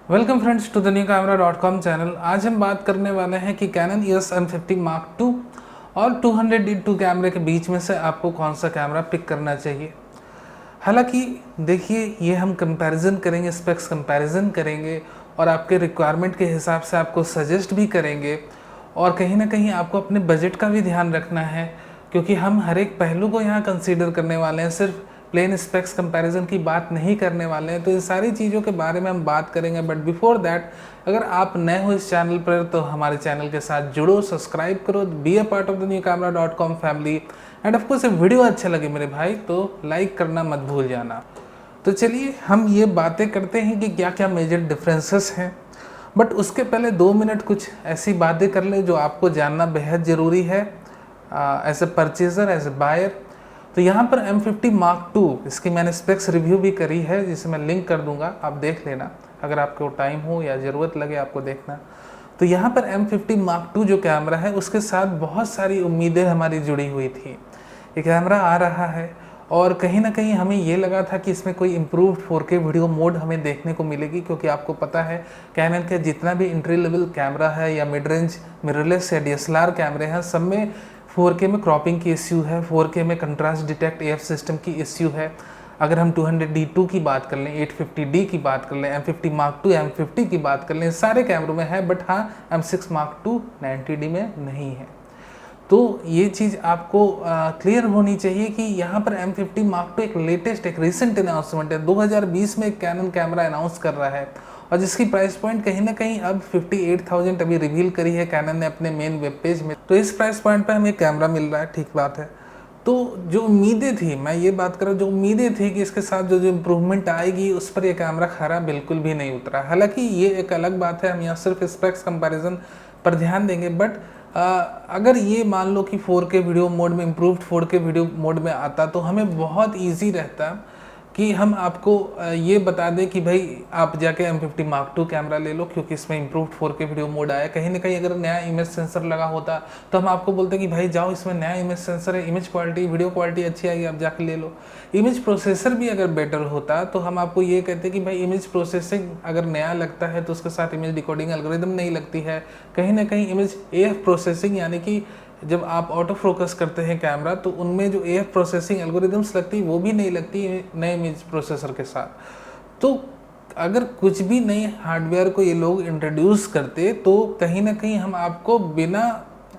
Welcome friends to the new camera .com channel. आज हम बात करने वाले हैं कि cannon EOS M50 Mark II और 200D2 कैमरे के बीच में से आपको कौन सा कैमरा पिक करना चाहिए। हालांकि देखिए, ये हम कंपैरिजन करेंगे, स्पेक्स कंपैरिजन करेंगे और आपके रिक्वायरमेंट के हिसाब से आपको सजेस्ट भी करेंगे और कहीं ना कहीं आपको अपने बजट का भी ध्यान रखना है, क्योंकि हम हर एक पहलू को यहाँ कंसीडर करने वाले हैं, सिर्फ प्लेन स्पेक्स कंपैरिजन की बात नहीं करने वाले हैं। तो इन सारी चीज़ों के बारे में हम बात करेंगे। बट बिफोर दैट, अगर आप नए हो इस चैनल पर तो हमारे चैनल के साथ जुड़ो, सब्सक्राइब करो, be a part of the new camera .com family. End of course video अच्छा लगे मेरे भाई तो लाइक करना मत भूल जाना। तो चलिए हम ये बातें करते हैं कि क्या क्या मेजर डिफरेंसेस हैं। बट उसके पहले 2 मिनट कुछ ऐसी बातें कर लें जो आपको जानना बेहद ज़रूरी है as a purchaser, as a buyer. तो यहाँ पर M50 Mark II, इसकी मैंने स्पेक्स रिव्यू भी करी है जिसे मैं लिंक कर दूंगा, आप देख लेना अगर आपको टाइम हो या ज़रूरत लगे आपको देखना। तो यहाँ पर M50 Mark II जो कैमरा है उसके साथ बहुत सारी उम्मीदें हमारी जुड़ी हुई थी। ये कैमरा आ रहा है और कहीं ना कहीं हमें ये लगा था कि इसमें कोई इम्प्रूव्ड 4K वीडियो मोड हमें देखने को मिलेगी, क्योंकि आपको पता है कैनन के जितना भी एंट्री लेवल कैमरा है या मिड रेंज मिररलेस या DSLR कैमरे हैं, सब में 4K में क्रॉपिंग की इश्यू है, 4K में कंट्रास्ट डिटेक्ट AF सिस्टम की इश्यू है। अगर हम 200D2 की बात कर लें, 850D की बात कर लें, M50 Mark II, M50 की बात कर लें, सारे कैमरों में है। बट हाँ, M6 Mark II 90D में नहीं है। तो ये चीज़ आपको क्लियर होनी चाहिए कि यहाँ पर M50 Mark II एक लेटेस्ट, एक रिसेंट अनाउंसमेंट है। 2020 में एक कैनन कैमरा अनाउंस कर रहा है और जिसकी प्राइस पॉइंट कहीं ना कहीं अब 58,000 अभी रिवील करी है कैनन ने अपने मेन वेब पेज में। तो इस प्राइस पॉइंट पे हमें कैमरा मिल रहा है, ठीक बात है। तो जो उम्मीदें थी, मैं ये बात कर रहा हूँ, जो उम्मीदें थी कि इसके साथ जो जो इम्प्रूवमेंट आएगी उस पर यह कैमरा खरा बिल्कुल भी नहीं उतरा। हालांकि ये एक अलग बात है, हम यहाँ सिर्फ स्पेक्स कंपैरिजन पर ध्यान देंगे। बट अगर ये मान लो कि 4K वीडियो मोड में, इम्प्रूव्ड 4K वीडियो मोड में आता तो हमें बहुत ईजी रहता कि हम आपको ये बता दें कि भाई आप जाके M50 Mark II कैमरा ले लो, क्योंकि इसमें इम्प्रूव्ड 4K वीडियो मोड आया। कहीं ना कहीं अगर नया इमेज सेंसर लगा होता तो हम आपको बोलते कि भाई जाओ, इसमें नया इमेज सेंसर है, इमेज क्वालिटी, वीडियो क्वालिटी अच्छी आएगी, आप जाके ले लो। इमेज प्रोसेसर भी अगर बेटर होता तो हम आपको ये कहते कि भाई इमेज प्रोसेसिंग अगर नया लगता है तो उसके साथ इमेज डिकोडिंग एल्गोरिदम नहीं लगती है। कहीं ना कहीं इमेज AF प्रोसेसिंग, यानी कि जब आप ऑटो फोकस करते हैं कैमरा तो उनमें जो AF प्रोसेसिंग एल्गोरिदम्स लगती है वो भी नहीं लगती नए इमेज प्रोसेसर के साथ। तो अगर कुछ भी नए हार्डवेयर को ये लोग इंट्रोड्यूस करते तो कहीं ना कहीं हम आपको बिना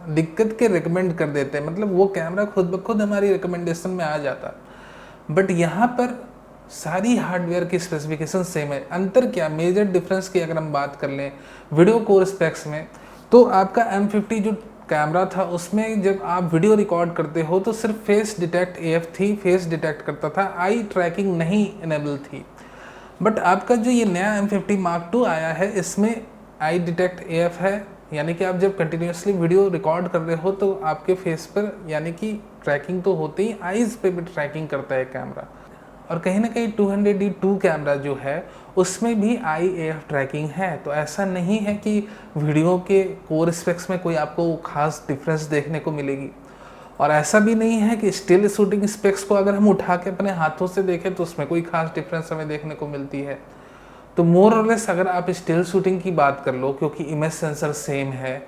दिक्कत के रिकमेंड कर देते हैं, मतलब वो कैमरा खुद ब खुद हमारी रिकमेंडेशन में आ जाता। बट यहाँ पर सारी हार्डवेयर की स्पेसिफिकेशन सेम है। अंतर क्या, मेजर डिफरेंस की अगर हम बात कर लें वीडियो कोर स्पेक्स में, तो आपका M50 जो कैमरा था उसमें जब आप वीडियो रिकॉर्ड करते हो तो सिर्फ फेस डिटेक्ट AF थी, फेस डिटेक्ट करता था, आई ट्रैकिंग नहीं इनेबल थी। बट आपका जो ये नया M50 Mark II आया है इसमें आई डिटेक्ट AF है, यानी कि आप जब कंटिन्यूसली वीडियो रिकॉर्ड कर रहे हो तो आपके फेस पर यानी कि ट्रैकिंग तो होती ही, आईज पे भी ट्रैकिंग करता है कैमरा। और कहीं ना कहीं 200D2 कैमरा जो है उसमें भी IAF ट्रैकिंग है। तो ऐसा नहीं है कि वीडियो के कोर स्पेक्स में कोई आपको खास डिफरेंस देखने को मिलेगी, और ऐसा भी नहीं है कि स्टिल शूटिंग स्पेक्स को अगर हम उठा के अपने हाथों से देखें तो उसमें कोई खास डिफरेंस हमें देखने को मिलती है। तो मोर और लेस अगर आप स्टिल शूटिंग की बात कर लो, क्योंकि इमेज सेंसर सेम है,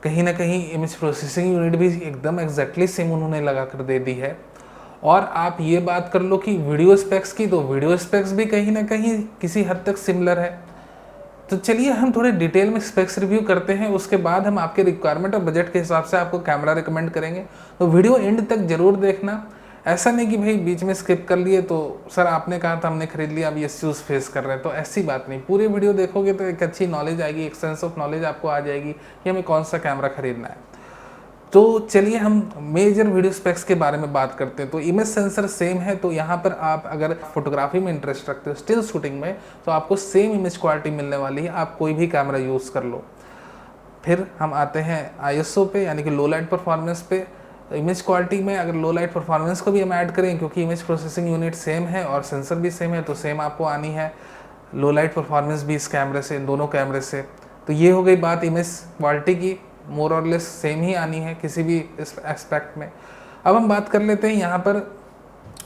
कहीं ना कहीं इमेज प्रोसेसिंग यूनिट भी एकदम एग्जैक्टली सेम उन्होंने लगा कर दे दी है, और आप ये बात कर लो कि वीडियो स्पेक्स की, तो वीडियो स्पेक्स भी कहीं ना कहीं किसी हद तक सिमिलर है। तो चलिए हम थोड़े डिटेल में स्पेक्स रिव्यू करते हैं, उसके बाद हम आपके रिक्वायरमेंट और बजट के हिसाब से आपको कैमरा रिकमेंड करेंगे। तो वीडियो एंड तक जरूर देखना, ऐसा नहीं कि भाई बीच में स्किप कर लिए तो सर आपने कहा था हमने खरीद लिया अब ये इश्यूज फेस कर रहे हैं, तो ऐसी बात नहीं। पूरे वीडियो देखोगे तो एक अच्छी नॉलेज आएगी, एक सेंस ऑफ नॉलेज आपको आ जाएगी कि हमें कौन सा कैमरा खरीदना है। तो चलिए हम मेजर वीडियो स्पेक्स के बारे में बात करते हैं। तो इमेज सेंसर सेम है, तो यहाँ पर आप अगर फोटोग्राफी में इंटरेस्ट रखते हो, स्टिल शूटिंग में, तो आपको सेम इमेज क्वालिटी मिलने वाली है, आप कोई भी कैमरा यूज़ कर लो। फिर हम आते हैं ISO पे, यानी कि लो लाइट परफॉर्मेंस पे। इमेज क्वालिटी में अगर लो लाइट परफॉर्मेंस को भी हम ऐड करें, क्योंकि इमेज प्रोसेसिंग यूनिट सेम है और सेंसर भी सेम है, तो सेम आपको आनी है लो लाइट परफॉर्मेंस भी इस कैमरे से, दोनों कैमरे से। तो ये हो गई बात इमेज क्वालिटी की, मोर और लेस सेम ही आनी है किसी भी इस एस्पेक्ट में। अब हम बात कर लेते हैं यहाँ पर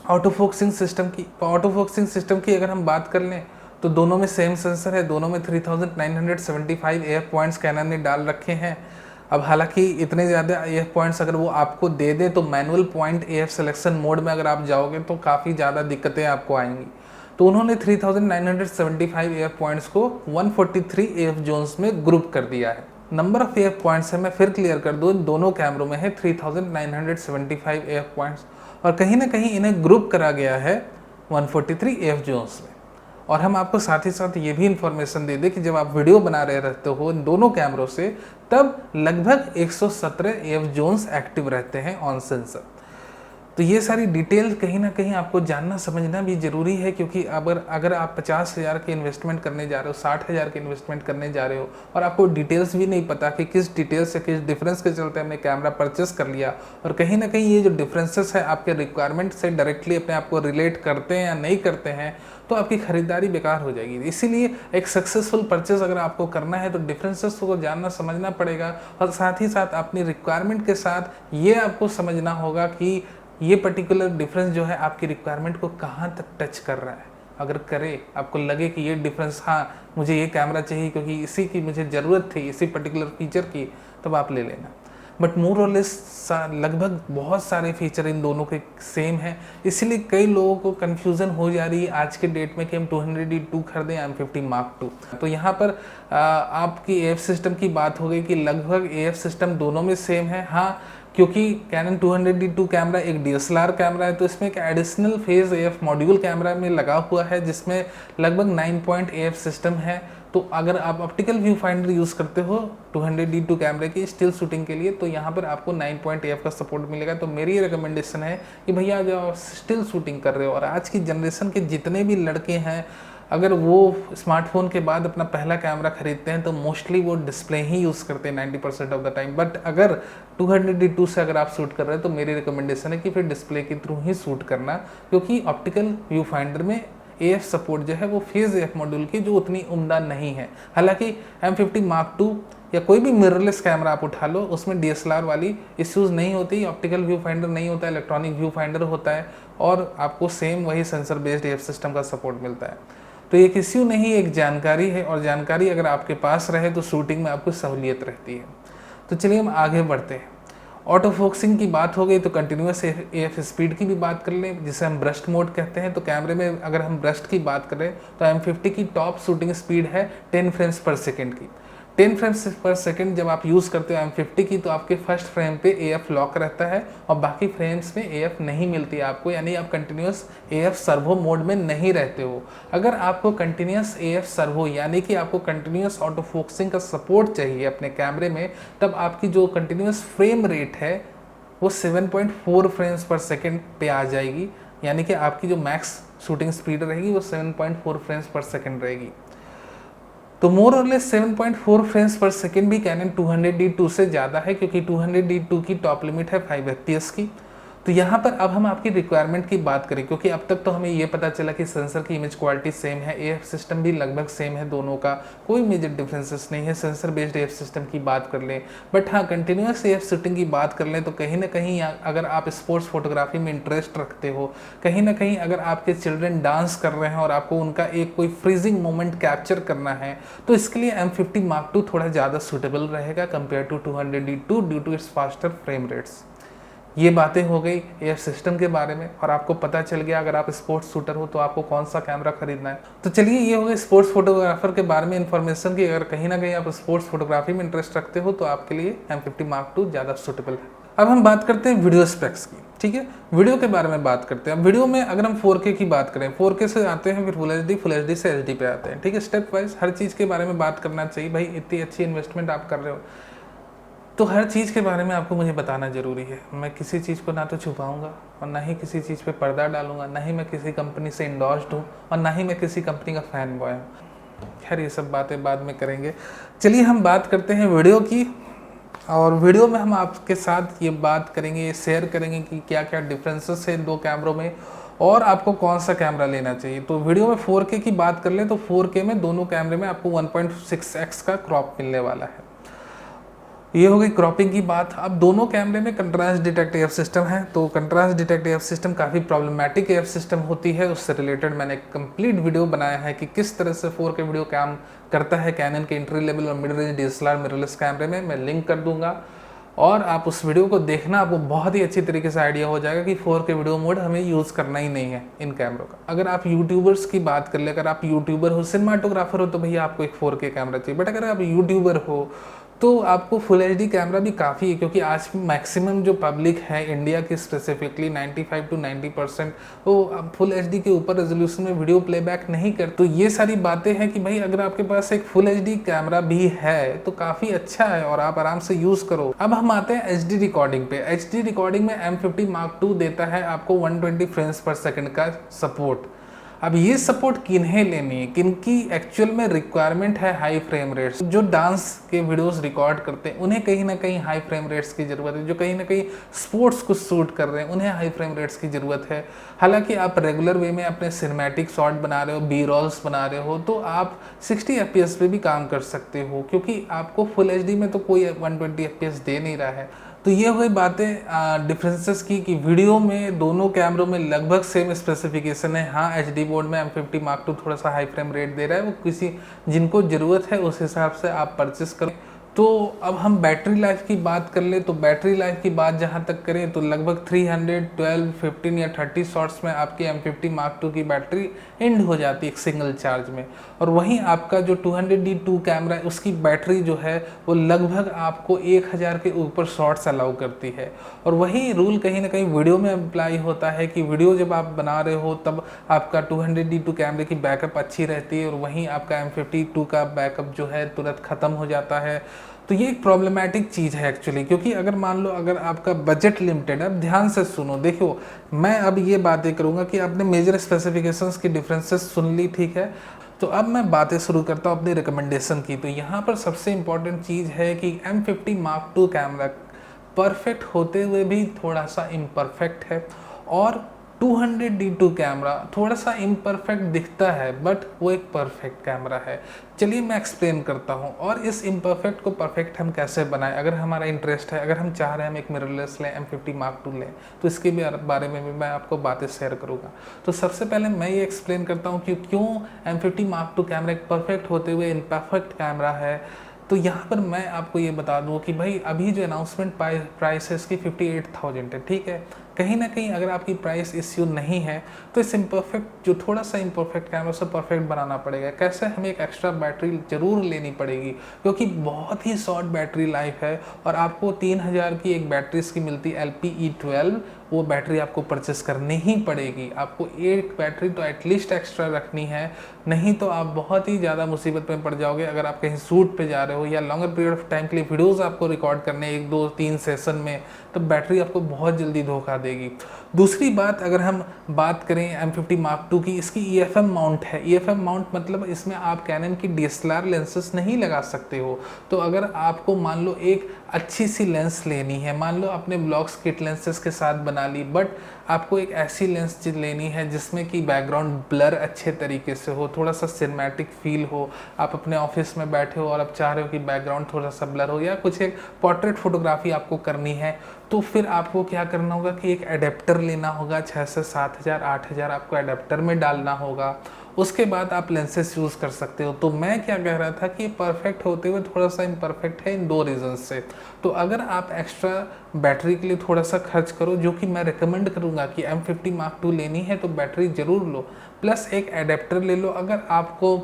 ऑटो फोकसिंग सिस्टम की। तो ऑटो फोकसिंग सिस्टम की अगर हम बात कर लें तो दोनों में सेम सेंसर है, दोनों में 3975 AF पॉइंट्स कैनन ने डाल रखे हैं। अब हालांकि इतने ज़्यादा AF पॉइंट्स अगर वो आपको दे दे तो manual point AF selection mode में अगर आप जाओगे तो काफ़ी ज़्यादा दिक्कतें आपको आएंगी। तो उन्होंने 3975 AF पॉइंट्स को 143 AF जोन्स में ग्रुप कर दिया है। नंबर ऑफ AF पॉइंट्स है, मैं फिर क्लियर कर दूँ, दोनों कैमरों में है 3975 AF पॉइंट्स, और कहीं ना कहीं इन्हें ग्रुप करा गया है 143 AF जोन्स में। और हम आपको साथ ही साथ ये भी इंफॉर्मेशन दे दें कि जब आप वीडियो बना रहे रहते हो इन दोनों कैमरों से, तब लगभग 117 AF जोन्स एक्टिव रहते हैं ऑन सेंसर। तो ये सारी डिटेल कहीं ना कहीं आपको जानना समझना भी ज़रूरी है, क्योंकि अगर आप 50,000 के इन्वेस्टमेंट करने जा रहे हो, 60,000 के इन्वेस्टमेंट करने जा रहे हो और आपको डिटेल्स भी नहीं पता कि किस डिटेल्स से किस डिफरेंस के चलते हमने कैमरा परचेस कर लिया, और कहीं ना कहीं ये जो डिफरेंसेस है आपके रिक्वायरमेंट से डायरेक्टली अपने आप को रिलेट करते हैं या नहीं करते हैं, तो आपकी खरीदारी बेकार हो जाएगी। इसीलिए एक सक्सेसफुल परचेस अगर आपको करना है तो डिफरेंसेस को जानना समझना पड़ेगा, और साथ ही साथ अपनी रिक्वायरमेंट के साथ ये आपको समझना होगा कि ये पर्टिकुलर डिफरेंस जो है आपकी रिक्वायरमेंट को कहाँ तक टच कर रहा है। अगर करे, आपको लगे कि ये डिफरेंस, हाँ मुझे ये कैमरा चाहिए क्योंकि इसी की मुझे ज़रूरत थी, इसी पर्टिकुलर फीचर की, तब आप ले लेना। बट मोर और लेस लगभग बहुत सारे फीचर इन दोनों के सेम हैं, इसलिए कई लोगों को कन्फ्यूज़न हो जा रही है आज के डेट में कि हम 200D2 खरीदें M50 Mark II। तो यहाँ पर आपकी AF सिस्टम की बात हो गई कि लगभग AF सिस्टम दोनों में सेम है। हाँ, क्योंकि Canon 200D2 कैमरा एक DSLR कैमरा है, तो इसमें एक additional phase AF module camera में लगा हुआ है, जिसमें लगभग 9 पॉइंट AF सिस्टम है। तो अगर आप ऑप्टिकल व्यू फाइंडर यूज़ करते हो 200D2 कैमरे की स्टिल शूटिंग के लिए, तो यहाँ पर आपको 9 पॉइंट AF का सपोर्ट मिलेगा। तो मेरी रिकमेंडेशन है कि भैया जो आप स्टिल शूटिंग कर रहे हो, और आज की जनरेशन के जितने भी लड़के हैं, अगर वो स्मार्टफोन के बाद अपना पहला कैमरा खरीदते हैं तो मोस्टली वो डिस्प्ले ही यूज़ करते हैं 90% ऑफ द टाइम। बट अगर 200D2 से अगर आप शूट कर रहे हैं तो मेरी रिकमेंडेशन है कि फिर डिस्प्ले के थ्रू ही शूट करना, क्योंकि ऑप्टिकल व्यू फाइंडर में AF सपोर्ट जो है वो फेज AF मॉड्यूल की जो उतनी उम्दा नहीं है। हालांकि M50 Mark II या कोई भी मिररलेस कैमरा आप उठा लो, उसमें DSLR वाली इश्यूज़ नहीं होती, ऑप्टिकल व्यू फाइंडर नहीं होता है, इलेक्ट्रॉनिक व्यू फाइंडर होता है, और आपको सेम वही सेंसर बेस्ड AF सिस्टम का सपोर्ट मिलता है। तो एक इश्यू नहीं, एक जानकारी है, और जानकारी अगर आपके पास रहे तो शूटिंग में आपको सहूलियत रहती है। तो चलिए हम आगे बढ़ते हैं। ऑटो फोकसिंग की बात हो गई तो कंटिन्यूस AF स्पीड की भी बात कर लें, जिसे हम ब्रस्ट मोड कहते हैं। तो कैमरे में अगर हम ब्रस्ट की बात करें तो M50 की टॉप शूटिंग स्पीड है 10 फ्रेम्स पर सेकेंड की। 10 फ्रेम्स पर सेकेंड जब आप यूज़ करते हो M50 की, तो आपके फर्स्ट फ्रेम पे AF लॉक रहता है और बाकी फ्रेम्स में AF नहीं मिलती है आपको, यानी आप कंटिन्यूस AF सर्वो मोड में नहीं रहते हो। अगर आपको कंटिन्यूस AF सर्वो यानी कि आपको कंटिन्यूस ऑटो फोकसिंग का सपोर्ट चाहिए अपने कैमरे में, तब आपकी जो कंटिन्यूस फ्रेम रेट है वो 7.4 फ्रेम्स पर सेकेंड पे आ जाएगी, यानी कि आपकी जो मैक्स शूटिंग स्पीड रहेगी वो 7.4 फ्रेम्स पर सेकेंड रहेगी। तो मोर और लेस 7.4 फ्रेम्स पर सेकेंड भी Canon 200D2 से ज़्यादा है, क्योंकि 200D2 की टॉप लिमिट है 5 FPS की। तो यहाँ पर अब हम आपकी रिक्वायरमेंट की बात करें, क्योंकि अब तक तो हमें ये पता चला कि सेंसर की इमेज क्वालिटी सेम है, AF सिस्टम भी लगभग सेम है, दोनों का कोई मेजर डिफरेंसेस नहीं है। सेंसर बेस्ड AF सिस्टम की बात कर लें, बट हाँ कंटिन्यूस AF शूटिंग की बात कर लें तो कहीं ना कहीं अगर आप स्पोर्ट्स फोटोग्राफी में इंटरेस्ट रखते हो, कहीं ना कहीं अगर आपके चिल्ड्रन डांस कर रहे हैं और आपको उनका एक कोई फ्रीजिंग मोमेंट कैप्चर करना है, तो इसके लिए M50 Mark II थोड़ा ज़्यादा सूटेबल रहेगा compare to 200D2 due to its faster frame rates. ये बातें हो गई AF सिस्टम के बारे में, और आपको पता चल गया अगर आप स्पोर्ट्स शूटर हो तो आपको कौन सा कैमरा खरीदना है। तो चलिए ये हो गई स्पोर्ट्स फोटोग्राफर के बारे में इन्फॉर्मेशन की। अगर कहीं ना कहीं आप स्पोर्ट्स फोटोग्राफी में इंटरेस्ट रखते हो तो आपके लिए M50 Mark II ज़्यादा सूटेबल है। अब हम बात करते हैं वीडियो स्पेक्स की, ठीक है। वीडियो के बारे में बात करते हैं। वीडियो में अगर हम 4K की बात करें, 4K से आते हैं, फिर फुल HD से HD पे आते हैं, ठीक है। स्टेप वाइज हर चीज़ के बारे में बात करना चाहिए भाई, इतनी अच्छी इन्वेस्टमेंट आप कर रहे हो तो हर चीज़ के बारे में आपको मुझे बताना ज़रूरी है। मैं किसी चीज़ को ना तो छुपाऊंगा और ना ही किसी चीज़ पे पर्दा डालूंगा, ना ही मैं किसी कंपनी से इंडोर्स्ड हूँ और ना ही मैं किसी कंपनी का फ़ैन बॉय हूँ। खैर ये सब बातें बाद में करेंगे। चलिए हम बात करते हैं वीडियो की, और वीडियो में हम आपके साथ ये बात करेंगे, शेयर करेंगे कि क्या क्या डिफरेंसेस है दो कैमरों में और आपको कौन सा कैमरा लेना चाहिए। तो वीडियो में 4K की बात कर लें तो 4K में दोनों कैमरे में आपको 1.6x का क्रॉप मिलने वाला है। ये हो गई क्रॉपिंग की बात। अब दोनों कैमरे में कंट्रास्ट डिटेक्ट एफ सिस्टम है, तो कंट्रास्ट डिटेक्ट एफ सिस्टम काफ़ी प्रॉब्लमेटिक एफ सिस्टम होती है। उससे रिलेटेड मैंने एक कंप्लीट वीडियो बनाया है कि किस तरह से 4K वीडियो काम करता है कैनन के एंट्री लेवल और मिड रेंज DSLR मिररलेस कैमरे में। मैं लिंक कर दूंगा और आप उस वीडियो को देखना, आपको बहुत ही अच्छी तरीके से आइडिया हो जाएगा कि 4K वीडियो मोड हमें यूज़ करना ही नहीं है इन कैमरों का। अगर आप यूट्यूबर्स की बात कर ले, अगर आप यूट्यूबर हो, सिनेमाटोग्राफर हो, तो भैया आपको एक 4K कैमरा चाहिए। बट अगर आप यूट्यूबर हो तो आपको फुल एचडी कैमरा भी काफ़ी है, क्योंकि आज मैक्सिमम जो पब्लिक है इंडिया की स्पेसिफिकली 95 to 90% वो फुल एचडी के ऊपर रेजोल्यूशन में वीडियो प्लेबैक नहीं कर। तो ये सारी बातें हैं कि भाई अगर आपके पास एक फुल एचडी कैमरा भी है तो काफ़ी अच्छा है और आप आराम से यूज़ करो। अब हम आते हैं एचडी रिकॉर्डिंग पे। एचडी रिकॉर्डिंग में M50 Mark II देता है आपको 120 फ्रेम्स पर सेकेंड का सपोर्ट। अब ये सपोर्ट किन्हें लेनी है, किनकी एक्चुअल में रिक्वायरमेंट है हाई फ्रेम रेट्स। जो डांस के वीडियोस रिकॉर्ड करते हैं उन्हें कहीं ना कहीं हाई फ्रेम रेट्स की ज़रूरत है। जो कहीं ना कहीं स्पोर्ट्स को शूट कर रहे हैं उन्हें हाई फ्रेम रेट्स की ज़रूरत है। हालांकि आप रेगुलर वे में अपने सिनेमैटिक शॉट बना रहे हो, बी रोल्स बना रहे हो, तो आप 60 FPS पे भी काम कर सकते हो, क्योंकि आपको फुल एचडी में तो कोई 120 FPS दे नहीं रहा है। तो ये हुई बातें डिफरेंसेस की कि वीडियो में दोनों कैमरों में लगभग सेम स्पेसिफिकेशन है। हाँ, एचडी मोड में M50 Mark II थोड़ा सा हाई फ्रेम रेट दे रहा है, वो किसी जिनको ज़रूरत है उस हिसाब से आप परचेस करें। तो अब हम बैटरी लाइफ की बात कर ले, तो बैटरी लाइफ की बात जहाँ तक करें तो लगभग 312, 15 या 30 शॉट्स में आपकी M50 Mark II की बैटरी एंड हो जाती है एक सिंगल चार्ज में। और वहीं आपका जो 200D2 कैमरा है उसकी बैटरी जो है वो लगभग आपको 1000 के ऊपर शॉट्स अलाउ करती है। और वही रूल कहीं ना कहीं वीडियो में अप्लाई होता है कि वीडियो जब आप बना रहे हो तब आपका 200D2 कैमरे की बैकअप अच्छी रहती है और वहीं आपका M52 का बैकअप जो है तुरंत ख़त्म हो जाता है। तो ये एक प्रॉब्लमेटिक चीज़ है एक्चुअली, क्योंकि अगर मान लो अगर आपका बजट लिमिटेड है, अब ध्यान से सुनो, देखो मैं अब ये बातें करूँगा कि आपने मेजर स्पेसिफिकेशंस की डिफरेंसेस सुन ली, ठीक है। तो अब मैं बातें शुरू करता हूँ अपनी रिकमेंडेशन की। तो यहाँ पर सबसे इम्पॉर्टेंट चीज़ है कि M50 Mark II camera perfect होते हुए भी थोड़ा सा इम्परफेक्ट है और 200D2 कैमरा थोड़ा सा इम्परफेक्ट दिखता है बट वो एक परफेक्ट कैमरा है। चलिए मैं एक्सप्लेन करता हूँ और इस इम्परफेक्ट को परफेक्ट हम कैसे बनाएं। अगर हमारा इंटरेस्ट है, अगर हम चाह रहे हैं हम एक मिररलेस लें, M50 Mark II लें, तो इसके भी बारे में भी मैं आपको बातें शेयर करूँगा। तो सबसे पहले मैं ये एक्सप्लेन करता हूँ कि क्यों M50 Mark II कैमरा एक परफेक्ट होते हुए इम्परफेक्ट कैमरा है। तो यहाँ पर मैं आपको ये बता दूँ कि भाई अभी जो अनाउंसमेंट प्राइस है इसकी 58,000 है, ठीक है। कहीं ना कहीं अगर आपकी प्राइस इश्यू नहीं है तो इस इम्परफेक्ट जो थोड़ा सा इम्परफेक्ट कैमरा से परफेक्ट बनाना पड़ेगा। कैसे, हमें एक एक्स्ट्रा बैटरी ज़रूर लेनी पड़ेगी, क्योंकि बहुत ही शॉर्ट बैटरी लाइफ है और आपको 3000 की एक बैटरी इसकी मिलती है LPE12, वो बैटरी आपको परचेस करनी ही पड़ेगी। आपको एक बैटरी तो एटलीस्ट एक्स्ट्रा रखनी है, नहीं तो आप बहुत ही ज़्यादा मुसीबत में पड़ जाओगे। अगर आप कहीं शूट पे जा रहे हो या लॉन्गर पीरियड ऑफ टाइम के लिए वीडियोस आपको रिकॉर्ड करने 1, 2, 3 सेशन में, तो बैटरी आपको बहुत जल्दी धोखा देगी। दूसरी बात, अगर हम बात करें M50 Mark II की, इसकी EFM माउंट है। EFM माउंट मतलब इसमें आप कैनन की DSLR लेंसेस नहीं लगा सकते हो। तो अगर आपको मान लो एक अच्छी सी लेंस लेनी है, मान लो अपने ब्लॉग्स किट लेंसेस के साथ बना ली, बट आपको एक ऐसी लेंस लेनी है जिसमें कि बैकग्राउंड ब्लर अच्छे तरीके से हो, थोड़ा सा सिनेमैटिक फील हो। आप अपने ऑफिस में बैठे हो और आप चाह रहे हो कि बैकग्राउंड थोड़ा सा ब्लर हो या कुछ एक पोर्ट्रेट फोटोग्राफी आपको करनी है, तो फिर आपको क्या करना होगा कि एक एडेप्टर लेना होगा। 6 से 7000, 8000 आपको एडेप्टर में डालना होगा। उसके बाद आप लेंसेस यूज़ कर सकते हो। तो मैं क्या कह रहा था कि परफेक्ट होते हुए थोड़ा सा इम्परफेक्ट है इन 2 रीज़न से। तो अगर आप एक्स्ट्रा बैटरी के लिए थोड़ा सा खर्च करो, जो कि मैं रिकमेंड करूँगा कि M50 Mark II लेनी है तो बैटरी ज़रूर लो, प्लस एक एडेप्टर ले लो अगर आपको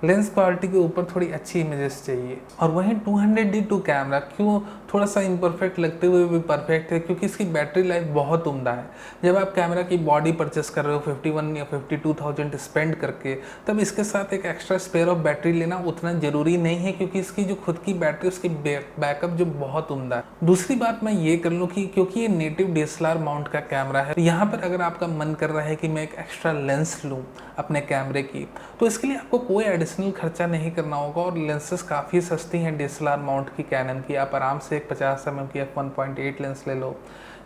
लेंस क्वालिटी के ऊपर थोड़ी अच्छी इमेजेस चाहिए। और वहीं 200D2 कैमरा क्यों थोड़ा सा इम्परफेक्ट लगते हुए भी परफेक्ट है, क्योंकि इसकी बैटरी लाइफ बहुत उम्दा है। जब आप कैमरा की बॉडी परचेस कर रहे हो 51 या 52,000 स्पेंड करके, तब इसके साथ एक एक्स्ट्रा स्पेयर ऑफ बैटरी लेना उतना ज़रूरी नहीं है, क्योंकि इसकी जो खुद की बैटरी, उसकी बैकअप जो बहुत उम्दा है। दूसरी बात मैं ये कर लूँ कि क्योंकि ये नेटिव DSLR माउंट का कैमरा है, यहाँ पर अगर आपका मन कर रहा है कि मैं एक एक्स्ट्रा लेंस लूँ अपने कैमरे की, तो इसके लिए आपको कोई एडिशनल खर्चा नहीं करना होगा और लेंसेज काफ़ी सस्ती हैं DSLR माउंट की कैनन की। आप आराम से एक 50 mm की f1.8 लेंस ले लो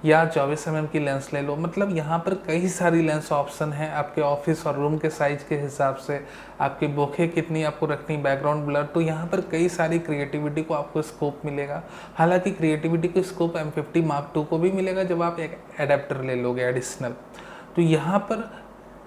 या 24 mm की लेंस ले लो। मतलब यहाँ पर कई सारी लेंस ऑप्शन हैं आपके ऑफिस और रूम के साइज के हिसाब से, आपकी बोखे कितनी आपको रखनी, बैकग्राउंड ब्लर, तो यहाँ पर कई सारी क्रिएटिविटी को आपको स्कोप मिलेगा। हालांकि क्रिएटिविटी को स्कोप M50 Mark II को भी मिलेगा जब आप एक एडेप्टर ले लोगे एडिशनल। तो यहाँ पर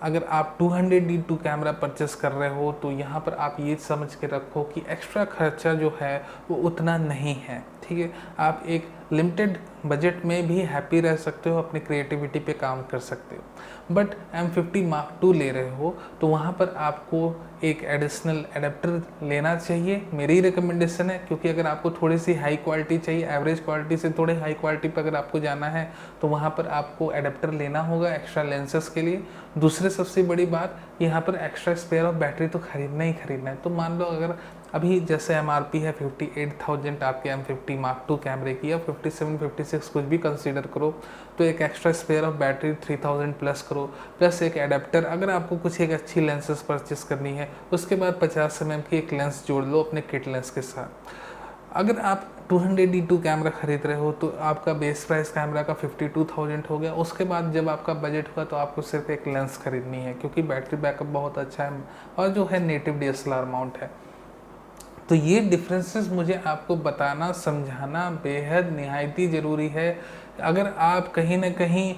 अगर आप 200D2 कैमरा परचेस कर रहे हो तो यहाँ पर आप ये समझ के रखो कि एक्स्ट्रा खर्चा जो है वो उतना नहीं है, ठीक है। आप एक लिमिटेड बजट में भी हैप्पी रह सकते हो, अपनी क्रिएटिविटी पे काम कर सकते हो। बट M50 Mark II ले रहे हो तो वहाँ पर आपको एक एडिशनल एडेप्टर लेना चाहिए, मेरी रिकमेंडेशन है। क्योंकि अगर आपको थोड़ी सी हाई क्वालिटी चाहिए, एवरेज क्वालिटी से थोड़ी हाई क्वालिटी पर अगर आपको जाना है तो वहाँ पर आपको एडेप्टर लेना होगा एक्स्ट्रा लेंसेज के लिए। दूसरी सबसे बड़ी बात, यहाँ पर एक्स्ट्रा स्पेयर ऑफ बैटरी तो खरीदना ही खरीदना है। तो मान लो अगर अभी जैसे MRP है 58,000 आपके M50 Mark II कैमरे की, या 57, 56 कुछ भी कंसीडर करो, तो एक extra sphere of battery 3000 plus करो, प्लस एक एडेप्टर। अगर आपको कुछ एक अच्छी लेंसेज परचेस करनी है उसके बाद 50 mm की एक लेंस जोड़ लो अपने किट लेंस के साथ। अगर आप 200D2 कैमरा खरीद रहे हो तो आपका बेस प्राइस कैमरा का 52,000 हो गया। उसके बाद जब आपका बजट हुआ तो आपको सिर्फ एक लेंस खरीदनी है, क्योंकि बैटरी बैकअप बहुत अच्छा है और जो है नेटिव DSLR माउंट है। तो ये डिफरेंसेस मुझे आपको बताना समझाना बेहद निहायती ज़रूरी है। अगर आप कहीं ना कहीं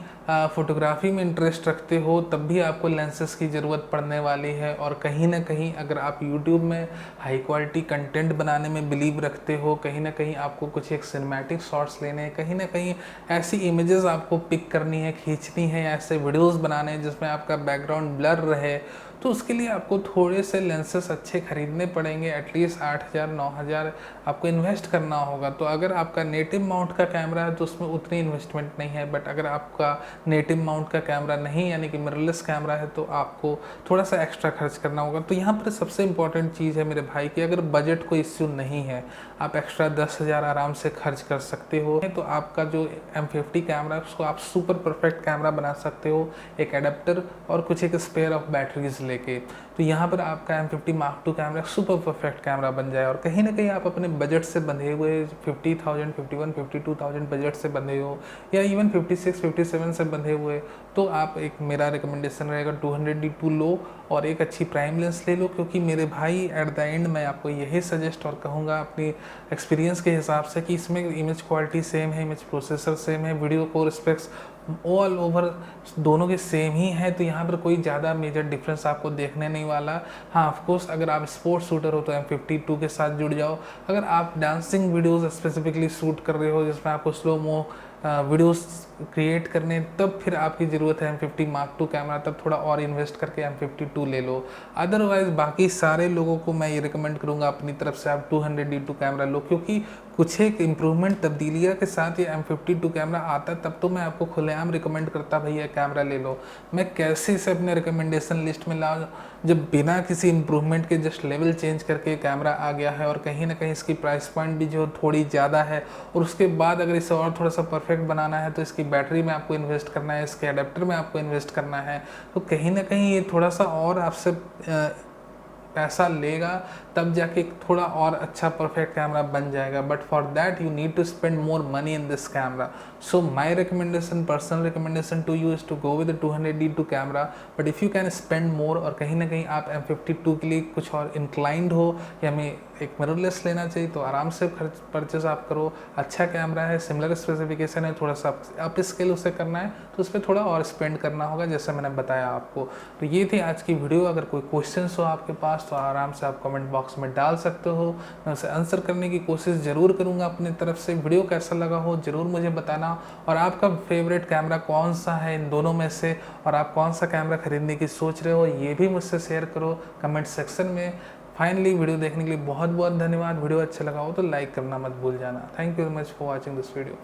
फ़ोटोग्राफी में इंटरेस्ट रखते हो तब भी आपको लेंसेज की ज़रूरत पड़ने वाली है, और कहीं ना कहीं अगर आप यूट्यूब में हाई क्वालिटी कंटेंट बनाने में बिलीव रखते हो, कहीं ना कहीं आपको कुछ एक सिनेमैटिक शॉट्स लेने हैं, कहीं ना कहीं ऐसी इमेजेस आपको पिक करनी है, खींचनी है, ऐसे वीडियोस बनाने हैं जिसमें आपका बैकग्राउंड ब्लर रहे, तो उसके लिए आपको थोड़े से लेंसेस अच्छे खरीदने पड़ेंगे। एटलीस्ट 8,000 9,000 आपको इन्वेस्ट करना होगा। तो अगर आपका नेटिव माउंट का कैमरा है तो उसमें उतनी इन्वेस्टमेंट नहीं है, बट अगर आपका नेटिव माउंट का कैमरा नहीं यानी कि मिररलेस कैमरा है तो आपको थोड़ा सा एक्स्ट्रा खर्च करना होगा। तो यहाँ पर सबसे इंपॉर्टेंट चीज़ है मेरे भाई कि अगर बजट कोई इश्यू नहीं है, आप एक्स्ट्रा 10,000 आराम से खर्च कर सकते हो, तो आपका जो M50 कैमरा है उसको आप सुपर परफेक्ट कैमरा बना सकते हो, एक एडेप्टर और कुछ एक स्पेयर ऑफ बैटरीज लेके। तो यहाँ पर आपका M50 Mark II camera super perfect camera बन जाए, और कहीं ना कहीं आप अपने बजट से बंधे हुए 50,000, 51, 52,000 बजट से बंधे हो, या इवन 56, 57 से बंधे हुए, तो आप एक मेरा रिकमेंडेशन रहेगा 200D2 लो और एक अच्छी प्राइम लेंस ले लो। क्योंकि मेरे भाई एट द एंड मैं आपको यही सजेस्ट और कहूँगा अपनी एक्सपीरियंस के हिसाब से कि इसमें इमेज क्वालिटी सेम है, इमेज प्रोसेसर सेम है, video core specs all over दोनों के सेम ही है। तो यहाँ पर कोई ज़्यादा मेजर डिफरेंस आपको देखने नहीं वाला। हाँ ऑफकोर्स अगर आप स्पोर्ट्स शूटर हो तो M52 के साथ जुड़ जाओ। अगर आप डांसिंग वीडियोस स्पेसिफिकली शूट कर रहे हो जिसमें आपको स्लो मो वीडियोस क्रिएट करने, तब फिर आपकी ज़रूरत है M50 Mark II कैमरा, तब थोड़ा और इन्वेस्ट करके M52 ले लो। अदरवाइज़ बाकी सारे लोगों को मैं ये रिकमेंड करूँगा अपनी तरफ से आप 200D2 कैमरा लो, क्योंकि कुछ एक इम्प्रूवमेंट तब्दीलियाँ के साथ ये M52 कैमरा आता है, तब तो मैं आपको खुलेआम रिकमेंड करता भैया कैमरा ले लो। मैं कैसे इसे अपने रिकमेंडेशन लिस्ट में ला जब बिना किसी इम्प्रूवमेंट के जस्ट लेवल चेंज करके कैमरा आ गया है, और कहीं ना कहीं इसकी प्राइस पॉइंट भी जो थोड़ी ज़्यादा है, और उसके बाद अगर इसे और थोड़ा सा परफेक्ट बनाना है तो इसकी बैटरी में आपको इन्वेस्ट करना है, इसके अडेप्टर में आपको इन्वेस्ट करना है, तो कहीं ना कहीं ये थोड़ा सा और आपसे पैसा लेगा, तब जाके थोड़ा और अच्छा परफेक्ट कैमरा बन जाएगा। But for that you need to spend more money in this camera. So my recommendation, personal recommendation to you is to go with 200D2 camera, but if you can spend more, और कहीं ना कहीं आप M52 के लिए कुछ और inclined हो या हमें एक मिररलेस लेना चाहिए, तो आराम से परचेज आप करो। अच्छा कैमरा है, सिमिलर स्पेसिफिकेशन है, थोड़ा सा अप स्केल उसे करना है तो उस पर थोड़ा और स्पेंड करना होगा, जैसे मैंने बताया आपको। तो ये थी आज की वीडियो। अगर कोई क्वेश्चन हो आपके पास तो आराम से आप कमेंट बॉक्स में डाल सकते हो, मैं उसे आंसर करने की कोशिश ज़रूर करूँगा अपनी तरफ से। वीडियो कैसा लगा हो ज़रूर मुझे बताना, और आपका फेवरेट कैमरा कौन सा है इन दोनों में से, और आप कौन सा कैमरा खरीदने की सोच रहे हो ये भी मुझसे शेयर करो कमेंट सेक्शन में। फाइनली वीडियो देखने के लिए बहुत बहुत धन्यवाद। वीडियो अच्छा लगा हो तो लाइक करना मत भूल जाना। Thank you very much for watching this video.